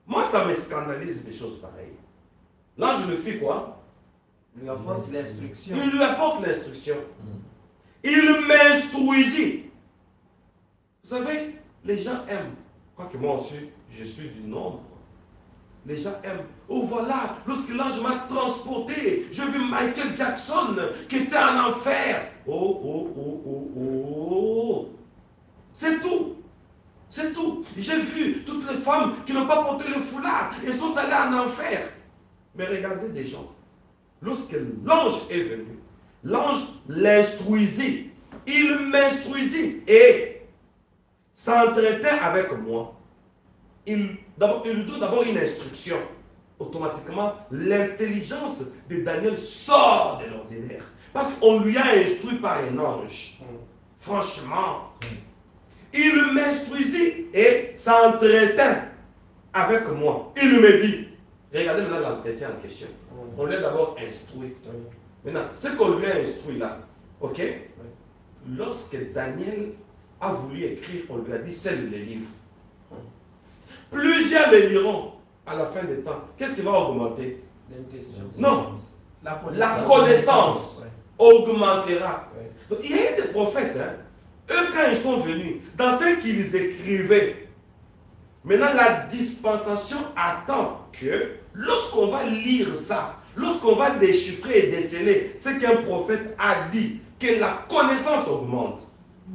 Moi, ça me scandalise des choses pareilles. L'ange le fit quoi? Lui apporte l'instruction. Il lui apporte l'instruction. Il m'instruisit. Vous savez, les gens aiment. Quoique moi aussi, je suis du nombre. Les gens aiment. Oh voilà, lorsque l'ange m'a transporté, j'ai vu Michael Jackson qui était en enfer. Oh, oh, oh, oh, oh. C'est tout. C'est tout. J'ai vu toutes les femmes qui n'ont pas porté le foulard et sont allées en enfer. Mais regardez des gens. Lorsque l'ange est venu, l'ange l'instruisit. Il m'instruisit et s'entretint avec moi. Il lui donne d'abord une instruction. Automatiquement, l'intelligence de Daniel sort de l'ordinaire. Parce qu'on lui a instruit par un ange. Franchement. Il m'instruisit et s'entretint avec moi. Il me dit, regardez maintenant l'entretien en question. On lui a d'abord instruit. Maintenant, ce qu'on lui a instruit là, ok? Lorsque Daniel a voulu écrire, on lui a dit, scelle les livres. Plusieurs les liront à la fin des temps. Qu'est-ce qui va augmenter? L'intelligence. Non. La connaissance augmentera. Ouais. Donc, il y a des prophètes, hein? Eux, quand ils sont venus, dans ce qu'ils écrivaient, maintenant la dispensation attend que lorsqu'on va lire ça, lorsqu'on va déchiffrer et déceler ce qu'un prophète a dit, que la connaissance augmente.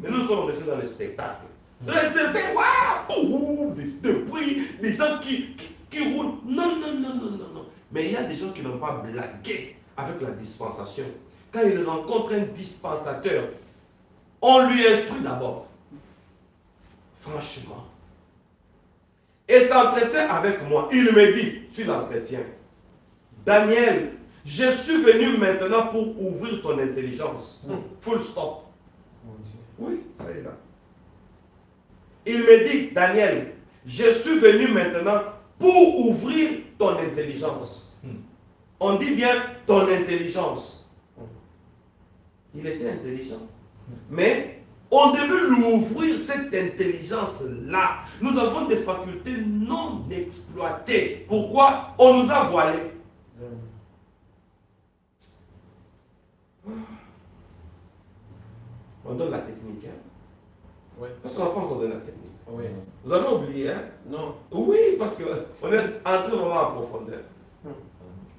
Mais nous sommes restés dans le spectacle. Réservé, waouh, des bruits, des gens qui roulent. Non, non, non, non, non, non. Mais il y a des gens qui n'ont pas blagué avec la dispensation. Quand ils rencontrent un dispensateur, on lui instruit d'abord. Franchement. Et s'entretint avec moi. Il me dit, sur l'entretien, Daniel, je suis venu maintenant pour ouvrir ton intelligence. Full stop. Oui, ça est là. Il me dit, Daniel, je suis venu maintenant pour ouvrir ton intelligence. On dit bien ton intelligence. Il était intelligent. Mais on devait lui ouvrir cette intelligence-là. Nous avons des facultés non exploitées. Pourquoi? On nous a voilés. On donne la technique. Hein? Oui. Parce qu'on n'a pas encore donné la technique. Oui. Vous avez oublié, hein? Non. Oui, parce qu'on est entré vraiment en profondeur.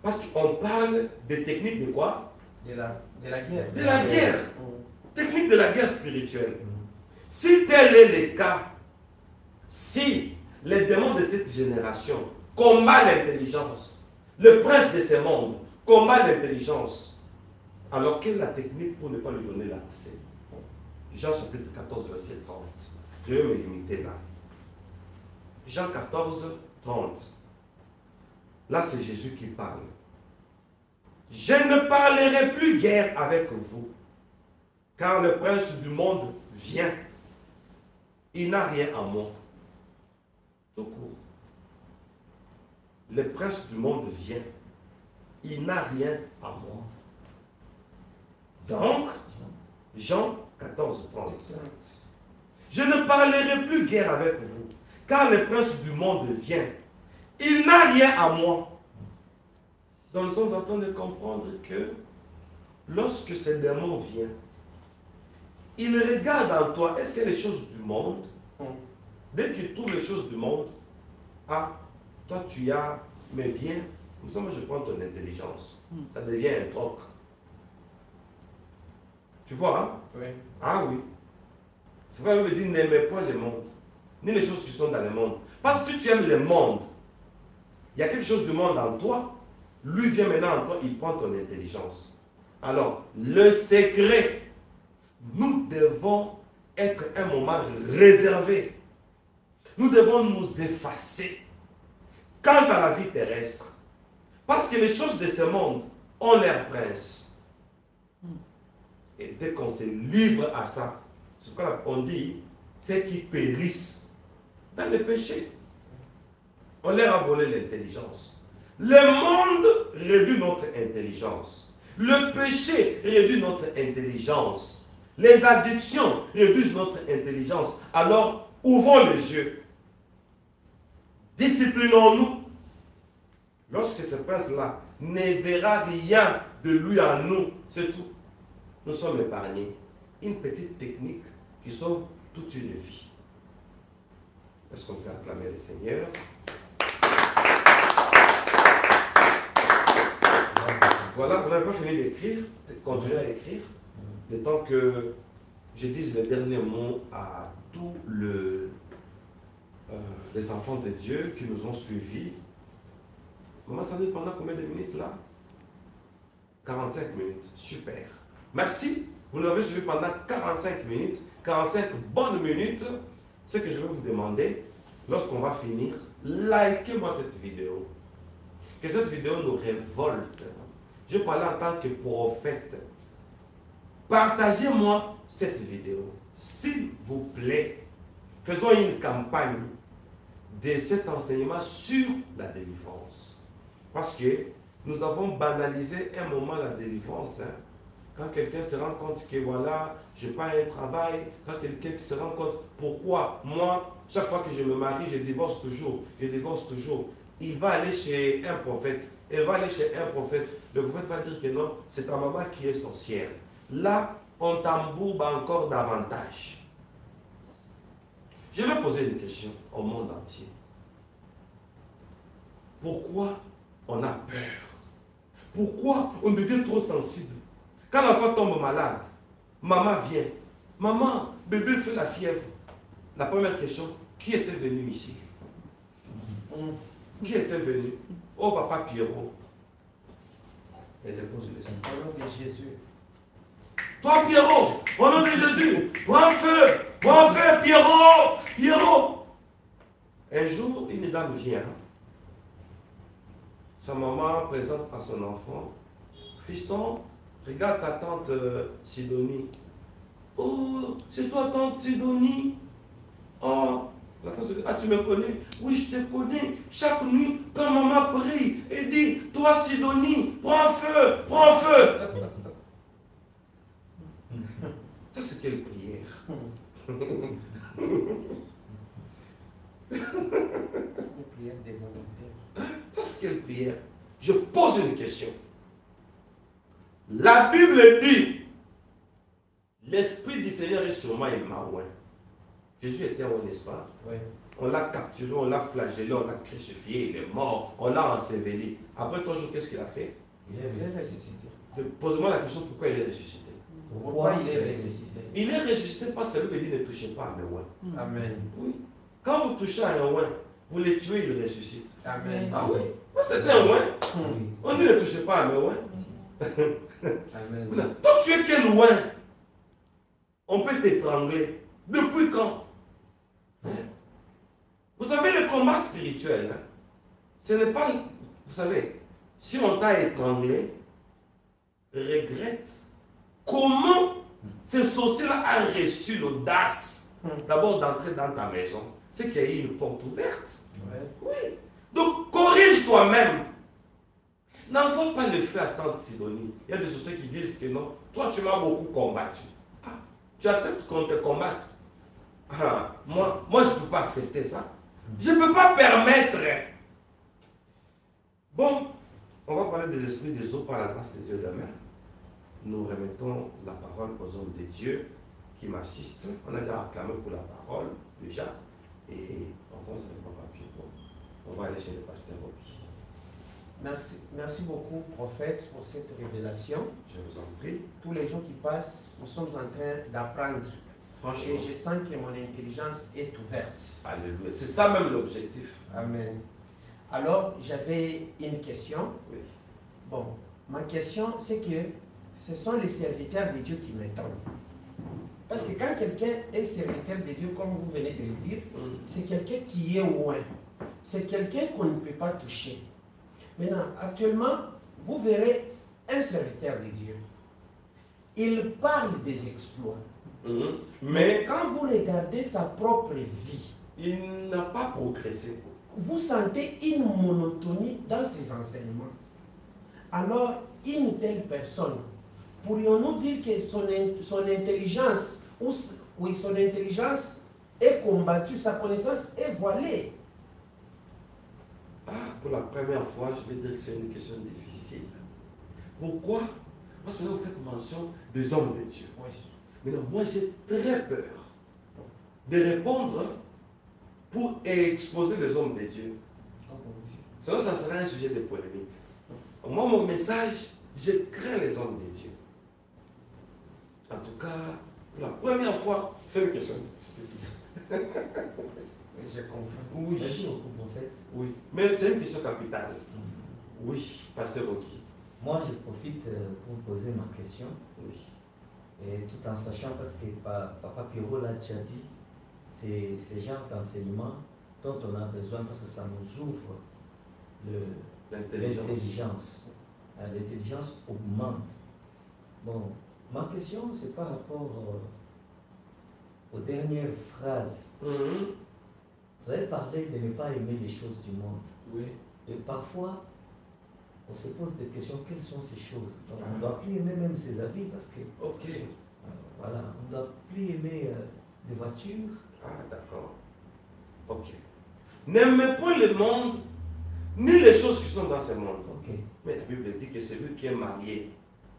Parce qu'on parle des techniques de quoi? De la guerre. De la guerre. Technique de la guerre spirituelle. Si tel est le cas, si les démons de cette génération combattent l'intelligence, le prince de ce monde combat l'intelligence, alors quelle est la technique pour ne pas lui donner l'accès? Jean chapitre 14, verset 30. Je vais me limiter là. Jean 14, 30. Là, c'est Jésus qui parle. Je ne parlerai plus guère avec vous, car le prince du monde vient. Il n'a rien en moi. Tout court. Le prince du monde vient. Il n'a rien en moi. Donc, Jean 14, 30. Je ne parlerai plus guère avec vous, car le prince du monde vient. Il n'a rien à moi. Donc nous sommes en train de comprendre que lorsque ce démon vient, il regarde en toi, est-ce qu'il y a les choses du monde? Dès qu'il trouve les choses du monde, ah, toi tu as mes biens, comme ça moi je prends ton intelligence. Ça devient un troc. Tu vois, hein? Oui. Ah oui. C'est pourquoi il veut dire n'aimez pas le monde, ni les choses qui sont dans le monde. Parce que si tu aimes le monde, il y a quelque chose du monde en toi, lui vient maintenant en toi, il prend ton intelligence. Alors, le secret, nous devons être un moment réservé. Nous devons nous effacer quant à la vie terrestre. Parce que les choses de ce monde ont leur prince. Et dès qu'on se livre à ça, c'est pourquoi on dit, c'est qui périssent dans le péché. On leur a volé l'intelligence. Le monde réduit notre intelligence. Le péché réduit notre intelligence. Les addictions réduisent notre intelligence. Alors, ouvrons les yeux. Disciplinons-nous. Lorsque ce prince-là ne verra rien de lui en nous, c'est tout. Nous sommes épargnés. Une petite technique qui sauve toute une vie. Est-ce qu'on peut acclamer le Seigneur? Voilà, vous n'avez pas fini d'écrire, continuez à écrire, le temps que je dise les derniers mots à tous les enfants de Dieu qui nous ont suivis. Maman, ça dure pendant combien de minutes là? 45 minutes, super. Merci, vous nous avez suivi pendant 45 minutes, 45 bonnes minutes. Ce que je vais vous demander, lorsqu'on va finir, likez-moi cette vidéo. Que cette vidéo nous révolte. Je parlais en tant que prophète. Partagez-moi cette vidéo. S'il vous plaît, faisons une campagne de cet enseignement sur la délivrance. Parce que nous avons banalisé un moment la délivrance. Quand quelqu'un se rend compte que voilà, je n'ai pas un travail, quand quelqu'un se rend compte pourquoi moi, chaque fois que je me marie, je divorce toujours, il va aller chez un prophète, elle va aller chez un prophète, le prophète va dire que non, c'est ta maman qui est sorcière. Là, on t'embourbe encore davantage. Je vais poser une question au monde entier. Pourquoi on a peur? Pourquoi on devient trop sensible? Quand l'enfant tombe malade, maman vient. Maman, bébé fait la fièvre. La première question, qui était venu ici? Qui était venu? Oh, papa Pierrot. Elle dépose le sang. Au nom de Jésus. Toi, Pierrot, au nom de Jésus, prends feu, Pierrot. Un jour, une dame vient. Sa maman présente à son enfant, fiston, regarde ta tante Sidonie. Oh, c'est toi tante Sidonie? Oh, la tante se dit, ah tu me connais? Oui, je te connais. Chaque nuit, quand maman prie, elle dit, toi Sidonie, prends feu. Ça c'est quelle prière? Une prière désorientée. Ça c'est quelle prière? Je pose une question. La Bible dit, l'Esprit du Seigneur est sur moi, il m'a oint. Jésus était oint, n'est-ce pas? Oui. On l'a capturé, on l'a flagellé, on l'a crucifié, il est mort, on l'a enseveli. Après 3 jours, qu'est-ce qu'il a fait? Il est ressuscité. Posez-moi la question, pourquoi il est ressuscité? Pourquoi il est ressuscité? Il est ressuscité parce que la Bible dit, ne touchez pas à mes oins. Amen. Oui. Quand vous touchez à un oin, vous les tuez, il ressuscite. Amen. Ah oui, c'est un oin. Oui. On dit, ne touchez pas à mes oins. Amen. Maintenant, toi, tu es quel oin? On peut t'étrangler. Depuis quand? Hein? Vous savez, le combat spirituel, hein, ce n'est pas... Vous savez, si on t'a étranglé, regrette comment ce sorcier-là a reçu l'audace d'abord d'entrer dans ta maison. C'est qu'il y a eu une porte ouverte. Ouais. Oui. Donc, corrige toi-même. N'envoie pas le feu à tante Sidonie. Il y a des sorciers qui disent que non. Toi, tu m'as beaucoup combattu. Ah, tu acceptes qu'on te combatte? Ah, moi, je ne peux pas accepter ça. Je ne peux pas permettre. Bon, on va parler des esprits des eaux par la grâce de Dieu demain. Nous remettons la parole aux hommes de Dieu qui m'assistent. On a déjà acclamé pour la parole, déjà. Et on commence avec Papa Pierrot. On va aller chez le pasteur Roby. Merci beaucoup, prophète, pour cette révélation. Je vous en prie. Tous les jours qui passent, nous sommes en train d'apprendre. Franchement. Et je sens que mon intelligence est ouverte. Alléluia. C'est ça même l'objectif. Amen. Alors, j'avais une question. Oui. Bon, ma question, c'est que ce sont les serviteurs de Dieu qui m'étonnent. Parce que quand quelqu'un est serviteur de Dieu, comme vous venez de le dire, c'est quelqu'un qui est loin. C'est quelqu'un qu'on ne peut pas toucher. Maintenant, actuellement, vous verrez un serviteur de Dieu. Il parle des exploits. Mais Quand vous regardez sa propre vie, il n'a pas progressé. vous sentez une monotonie dans ces enseignements, alors une telle personne, pourrions-nous dire que son intelligence, oui, son intelligence est combattue, sa connaissance est voilée? Ah, pour la première fois, je vais dire que c'est une question difficile. Pourquoi? Parce que là, vous faites mention des hommes de Dieu. Oui. Maintenant, moi, j'ai très peur de répondre pour exposer les hommes de Dieu. Sinon, ça sera un sujet de polémique. Moi, mon message, je crains les hommes de Dieu. En tout cas, pour la première fois, c'est une question difficile. Je comprends. Oui. Merci beaucoup, prophète. Oui. Mais c'est une question capitale. Oui, pasteur Rocky. Moi, je profite pour poser ma question. Oui. Et tout en sachant, parce que Papa Pierrot l'a déjà dit, c'est ce genre d'enseignement dont on a besoin parce que ça nous ouvre l'intelligence. L'intelligence augmente. Bon, ma question, c'est par rapport aux dernières phrases. Vous avez parlé de ne pas aimer les choses du monde. Oui. Et parfois, on se pose des questions, quelles sont ces choses? Donc, on ne doit plus aimer même ses habits parce que... Ok. Voilà, on ne doit plus aimer des voitures. Ah, d'accord. Ok. N'aimez point le monde, ni les choses qui sont dans ce monde. Ok. Mais la Bible dit que celui qui est marié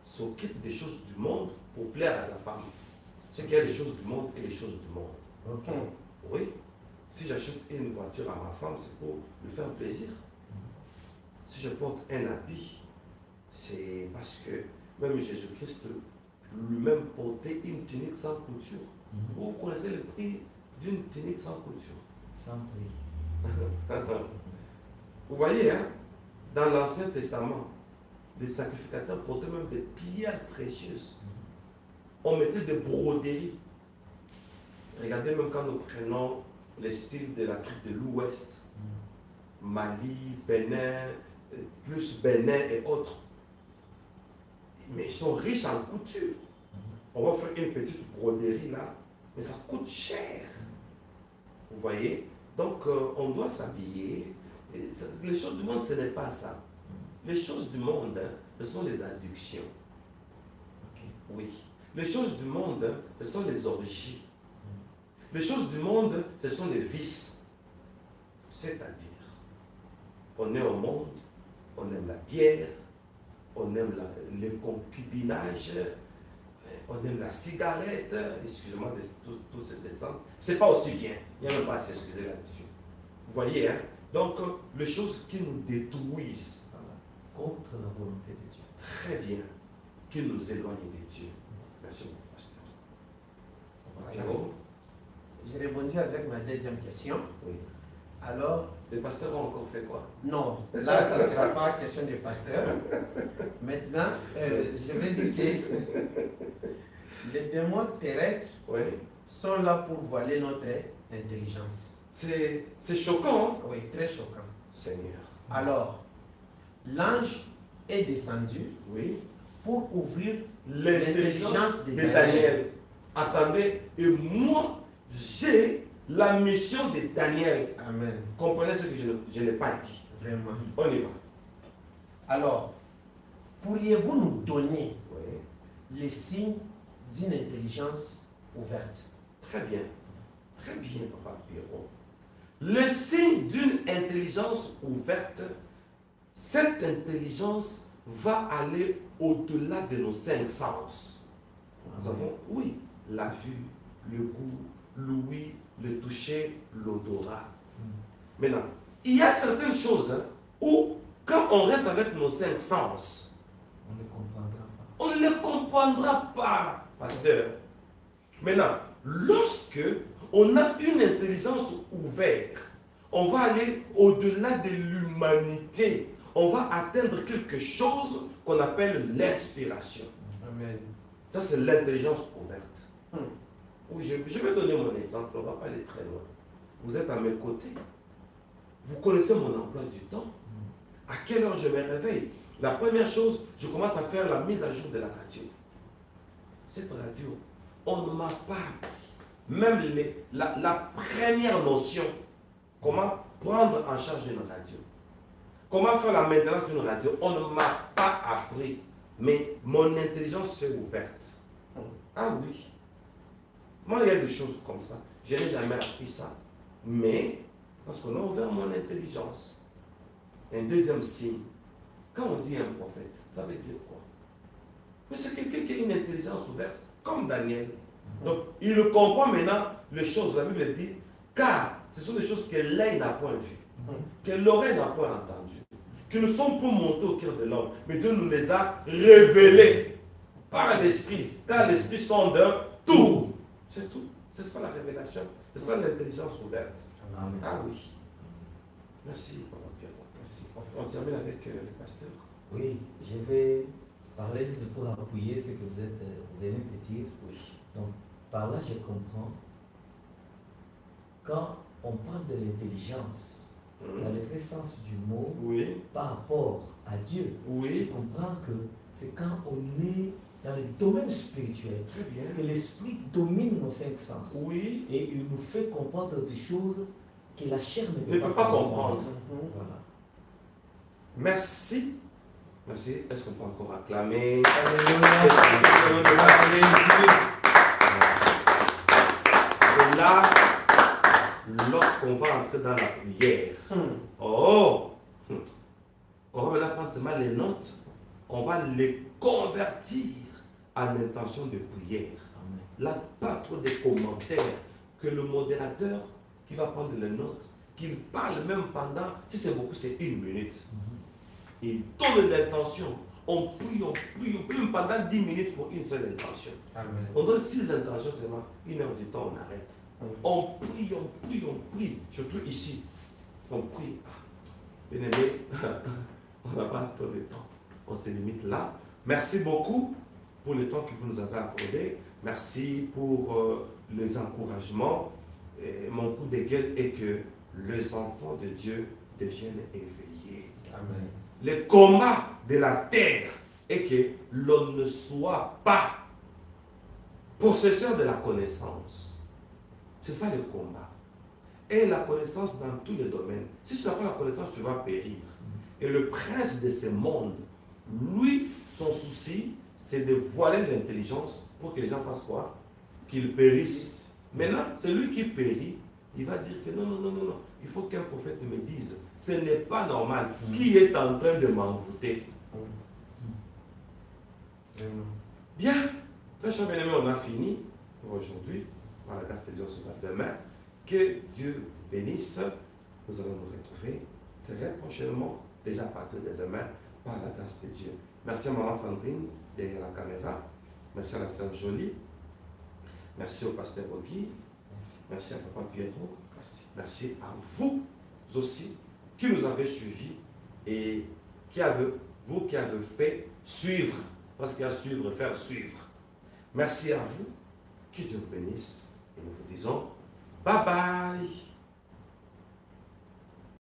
s'occupe des choses du monde pour plaire à sa femme. C'est qu'il y a les choses du monde et les choses du monde. Ok. Oui. Si j'achète une voiture à ma femme, c'est pour lui faire plaisir. Si je porte un habit, c'est parce que même Jésus-Christ lui-même portait une tunique sans couture. Vous connaissez le prix d'une tunique sans couture? Sans prix. Vous voyez, hein, dans l'Ancien Testament, les sacrificateurs portaient même des pierres précieuses. On mettait des broderies. Regardez même quand nous prenons les styles de l'Afrique de l'Ouest, Mali, Bénin, plus Bénin et autres. Mais ils sont riches en couture. On va faire une petite broderie là, mais ça coûte cher. Vous voyez? Donc on doit s'habiller. Les choses du monde, ce n'est pas ça. Les choses du monde, hein, ce sont les addictions. Oui. Les choses du monde, hein, ce sont les orgies. Les choses du monde, ce sont les vices. C'est-à-dire, on est au monde, on aime la bière, on aime le concubinage, on aime la cigarette, excusez-moi de tous ces exemples. C'est pas aussi bien, il n'y a même pas à s'excuser là-dessus. Vous voyez, hein? Donc, les choses qui nous détruisent. Contre la volonté de Dieu. Très bien, qui nous éloignent de Dieu. Merci beaucoup, pasteur. Voilà. Je répondis avec ma deuxième question. Oui. Alors, les pasteurs ont encore fait quoi? Non, là, ça ne sera pas question de pasteur. Maintenant, je vais dire que les démons terrestres sont là pour voiler notre intelligence. C'est choquant, hein? Oui, très choquant. Seigneur. Alors, l'ange est descendu pour ouvrir l'intelligence de Daniel. Attendez, et moi, j'ai la mission de Daniel. Amen. Comprenez ce que je n'ai pas dit. Vraiment. On y va. Alors, pourriez-vous nous donner les signes d'une intelligence ouverte? Très bien. Très bien, Papa Pierrot. Le signe d'une intelligence ouverte, cette intelligence va aller au-delà de nos 5 sens. Nous avons, oui, la vue, le goût, l'ouïe, le toucher, l'odorat. Maintenant, il y a certaines choses où, quand on reste avec nos 5 sens, on ne comprendra pas. On ne les comprendra pas, pasteur. Maintenant, lorsque on a une intelligence ouverte, on va aller au-delà de l'humanité. On va atteindre quelque chose qu'on appelle l'inspiration. Amen. Ça, c'est l'intelligence ouverte. Oui, je vais donner mon exemple, on ne va pas aller très loin. Vous êtes à mes côtés. Vous connaissez mon emploi du temps. À quelle heure je me réveille? La première chose, je commence à faire la mise à jour de la radio. Cette radio, on ne m'a pas appris. Même la première notion, comment prendre en charge une radio. Comment faire la maintenance d'une radio? On ne m'a pas appris, mais mon intelligence s'est ouverte. Ah oui. Moi, il y a des choses comme ça. Je n'ai jamais appris ça. Mais, parce qu'on a ouvert mon intelligence. Un deuxième signe. Quand on dit un prophète, ça veut dire quoi? Mais c'est quelqu'un qui a une intelligence ouverte, comme Daniel. Donc, il comprend maintenant les choses. La Bible dit, car ce sont des choses que l'œil n'a point vues, que l'oreille n'a point entendues, qui ne sont pas montées au cœur de l'homme, mais Dieu nous les a révélées par l'Esprit, car l'Esprit sonde tout. C'est tout. C'est ça la révélation. C'est ça l'intelligence ouverte. Amen. Ah oui. Merci, Papa Pierre. Merci. On termine avec le pasteur. Oui, je vais parler juste pour appuyer ce que vous venez de dire. Oui. Donc, par là, je comprends. Quand on parle de l'intelligence, dans le vrai sens du mot, Oui. par rapport à Dieu, je Oui. comprends que c'est quand on est dans le domaine spirituel. Très bien. Parce que l'esprit domine nos cinq sens. Oui. Et il nous fait comprendre des choses que la chair ne Ne peut pas comprendre. Voilà. Merci. Merci. Est-ce qu'on peut encore acclamer? Et là, lorsqu'on va entrer dans la prière, on va maintenant prendre seulement les notes, on va les convertir en intention de prière. Amen. Là, pas trop de commentaires, que le modérateur qui va prendre les notes, qu'il parle même pendant, si c'est beaucoup, c'est 1 minute. Il donne l'intention. On prie même pendant 10 minutes pour une seule intention. Amen. On donne 6 intentions seulement, 1 heure du temps, on arrête. On prie, surtout ici. On prie. Bien aimé, on n'a pas trop de temps. On se limite là. Merci beaucoup pour le temps que vous nous avez accordé. Merci pour les encouragements. Et mon coup de gueule est que les enfants de Dieu deviennent éveillés. Amen. Le combat de la terre est que l'on ne soit pas possesseur de la connaissance. C'est ça le combat. Et la connaissance dans tous les domaines. Si tu n'as pas la connaissance, tu vas périr. Et le prince de ce monde, lui, son souci, c'est de voiler l'intelligence pour que les gens fassent quoi? Qu'ils périssent. Maintenant, celui qui périt, il va dire que non, il faut qu'un prophète me dise, ce n'est pas normal. Qui est en train de m'envoûter? Bien, très chers bien-aimés, on a fini pour aujourd'hui. Par la grâce de Dieu, on se voit demain. Que Dieu vous bénisse. Nous allons nous retrouver très prochainement, déjà à partir de demain, par la grâce de Dieu. Merci à Maman Sandrine derrière la caméra. Merci à la sœur Jolie. Merci au pasteur Ogui. Merci à Papa Pierrot. Merci à vous aussi qui nous avez suivis et vous qui avez fait suivre. Parce qu'il y a suivre, faire suivre. Merci à vous. Que Dieu vous bénisse. Et nous vous disons bye bye.